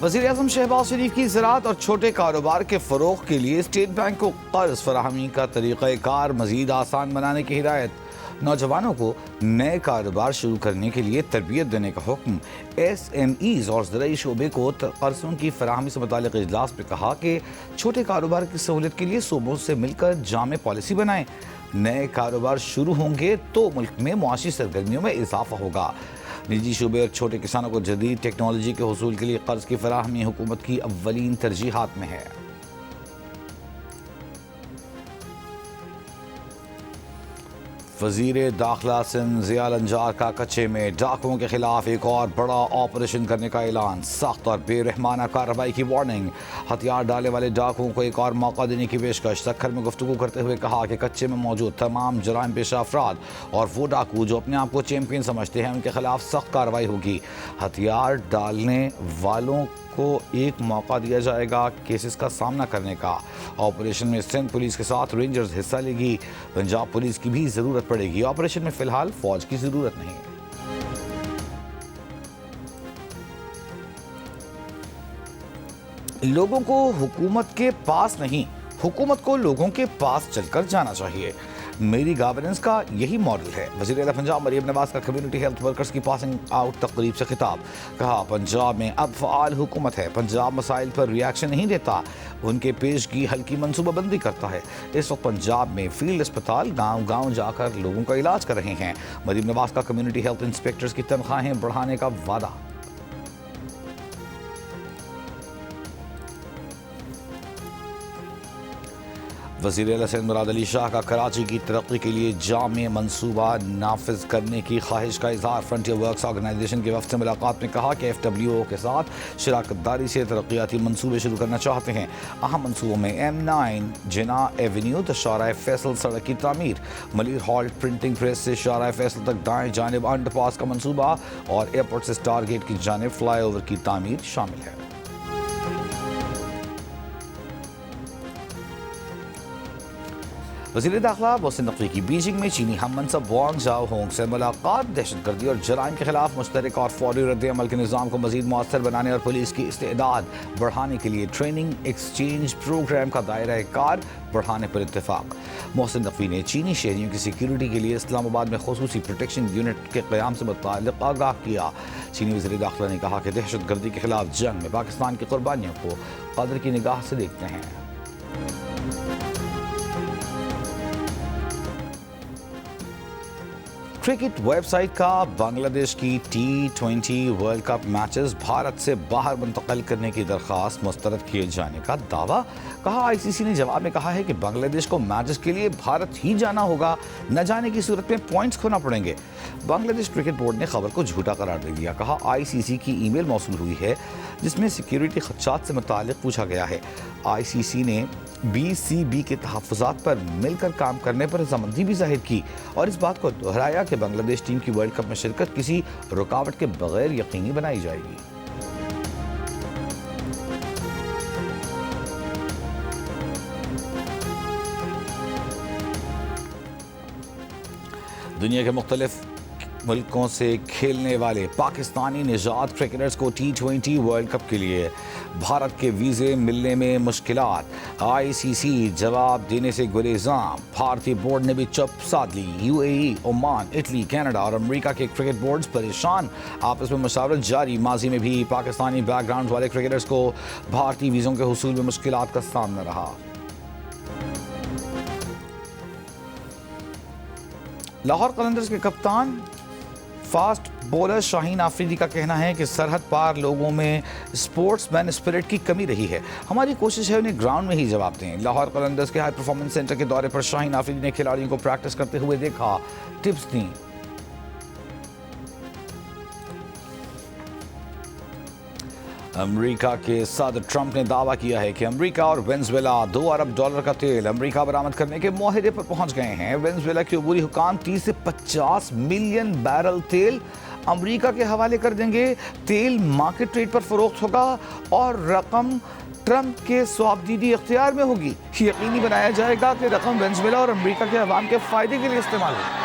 وزیر اعظم شہباز شریف کی زراعت اور چھوٹے کاروبار کے فروغ کے لیے اسٹیٹ بینک کو قرض فراہمی کا طریقہ کار مزید آسان بنانے کی ہدایت۔ نوجوانوں کو نئے کاروبار شروع کرنے کے لیے تربیت دینے کا حکم۔ ایس ایم ایز اور زرعی شعبے کو قرضوں کی فراہمی سے متعلق اجلاس میں کہا کہ چھوٹے کاروبار کی سہولت کے لیے صوبوں سے مل کر جامع پالیسی بنائیں۔ نئے کاروبار شروع ہوں گے تو ملک میں معاشی سرگرمیوں میں اضافہ ہوگا۔ نجی شعبے اور چھوٹے کسانوں کو جدید ٹیکنالوجی کے حصول کے لیے قرض کی فراہمی حکومت کی اولین ترجیحات میں ہے۔ وزیر داخلہ سندھ ضیاء الانجار کا کچے میں ڈاکوؤں کے خلاف ایک اور بڑا آپریشن کرنے کا اعلان۔ سخت اور بے رحمانہ کارروائی کی وارننگ۔ ہتھیار ڈالنے والے ڈاکوؤں کو ایک اور موقع دینے کی پیشکش۔ سکھر میں گفتگو کرتے ہوئے کہا کہ کچے میں موجود تمام جرائم پیشہ افراد اور وہ ڈاکو جو اپنے آپ کو چیمپئن سمجھتے ہیں ان کے خلاف سخت کارروائی ہوگی۔ ہتھیار ڈالنے والوں کو ایک موقع دیا جائے گا کیسز کا سامنا کرنے کا۔ آپریشن میں سندھ پولیس کے ساتھ رینجرز حصہ لے گی۔ پنجاب پولیس کی بھی ضرورت پڑے گی۔ آپریشن میں فی الحال فوج کی ضرورت نہیں۔ لوگوں کو حکومت کے پاس نہیں، حکومت کو لوگوں کے پاس چل کر جانا چاہیے۔ میری گورننس کا یہی ماڈل ہے۔ وزیر اعلیٰ پنجاب مریم نواز کا کمیونٹی ہیلتھ ورکرز کی پاسنگ آؤٹ تقریب سے خطاب۔ کہا پنجاب میں اب فعال حکومت ہے۔ پنجاب مسائل پر ریاکشن نہیں دیتا، ان کے پیشگی حل کی منصوبہ بندی کرتا ہے۔ اس وقت پنجاب میں فیلڈ اسپتال گاؤں گاؤں جا کر لوگوں کا علاج کر رہے ہیں۔ مریم نواز کا کمیونٹی ہیلتھ انسپیکٹرز کی تنخواہیں بڑھانے کا وعدہ۔ وزیر اعلیٰ سندھ مراد علی شاہ کا کراچی کی ترقی کے لیے جامع منصوبہ نافذ کرنے کی خواہش کا اظہار۔ فرنٹیئر ورکس آرگنائزیشن کے وفد سے ملاقات میں کہا کہ ایف ڈبلیو او کے ساتھ شراکت داری سے ترقیاتی منصوبے شروع کرنا چاہتے ہیں۔ اہم منصوبوں میں M9 جناح ایونیو تا شارع فیصل سڑک کی تعمیر، ملیر ہالٹ پرنٹنگ پریس سے شارع فیصل تک دائیں جانب انڈر پاس کا منصوبہ اور ایئرپورٹ سے اسٹار گیٹ کی جانب فلائی اوور کی تعمیر شامل ہے۔ وزیر داخلہ محسن نقوی کی بیجنگ میں چینی ہم منصب وانگ جاؤ ہونگ سے ملاقات۔ دہشت گردی اور جرائم کے خلاف مشترک اور فوری رد عمل کے نظام کو مزید مؤثر بنانے اور پولیس کی استعداد بڑھانے کے لیے ٹریننگ ایکسچینج پروگرام کا دائرہ کار بڑھانے پر اتفاق۔ محسن نقوی نے چینی شہریوں کی سیکیورٹی کے لیے اسلام آباد میں خصوصی پروٹیکشن یونٹ کے قیام سے متعلق آگاہ کیا۔ چینی وزیر داخلہ نے کہا کہ دہشت گردی کے خلاف جنگ میں پاکستان کی قربانیوں کو قدر کی نگاہ سے دیکھتے ہیں۔ کرکٹ ویب سائٹ کا بنگلہ دیش کی T20 world cup matches Bharat سے باہر منتقل کرنے کی درخواست مسترد کیے جانے کا دعویٰ۔ کہا آئی سی سی نے جواب میں کہا ہے کہ بنگلہ دیش کو میچز کے لیے بھارت ہی جانا ہوگا، نہ جانے کی صورت میں پوائنٹس کھونا پڑیں گے۔ بنگلہ دیش کرکٹ بورڈ نے خبر کو جھوٹا قرار دے دیا۔ کہا آئی سی سی کی ای میل موصول ہوئی ہے جس میں سیکیورٹی خدشات سے متعلق پوچھا گیا ہے۔ آئی سی سی نے بی سی بی کے تحفظات پر مل کر کام کرنے پر رضامندی بھی ظاہر کی اور اس بات کو دہرایا کہ بنگلہ دیش ٹیم کی ورلڈ کپ میں شرکت کسی رکاوٹ کے بغیر یقینی بنائی جائے گی۔ دنیا کے مختلف ملکوں سے کھیلنے والے پاکستانی نژاد کرکٹرز کو T20 ورلڈ کپ کے لیے بھارت کے ویزے ملنے میں مشکلات۔ آئی سی سی جواب دینے سے گریزاں۔ بھارتی بورڈ نے بھی چپ سادھ لی۔ UAE، عمان، اٹلی، کینیڈا اور امریکہ کے کرکٹ بورڈز پریشان، آپس میں مشاورت جاری۔ ماضی میں بھی پاکستانی بیک گراؤنڈ والے کرکٹرز کو بھارتی ویزوں کے حصول میں مشکلات کا سامنا رہا۔ لاہور قلندرز کے کپتان فاسٹ بولر شاہین آفریدی کا کہنا ہے کہ سرحد پار لوگوں میں سپورٹس مین اسپرٹ کی کمی رہی ہے، ہماری کوشش ہے انہیں گراؤنڈ میں ہی جواب دیں۔ لاہور قلندرز کے ہائی پرفارمنس سینٹر کے دورے پر شاہین آفریدی نے کھلاڑیوں کو پریکٹس کرتے ہوئے دیکھا، ٹپس دیں۔ امریکہ کے صدر ٹرمپ نے دعویٰ کیا ہے کہ امریکہ اور وینزویلا $2 ارب کا تیل امریکہ برآمد کرنے کے معاہدے پر پہنچ گئے ہیں۔ وینزویلا کے عبوری حکام 30 سے 50 ملین بیرل تیل امریکہ کے حوالے کر دیں گے۔ تیل مارکیٹ ریٹ پر فروخت ہوگا اور رقم ٹرمپ کے صوابدیدی اختیار میں ہوگی۔ یقینی بنایا جائے گا کہ رقم وینزویلا اور امریکہ کے عوام کے فائدے کے لیے استعمال ہو۔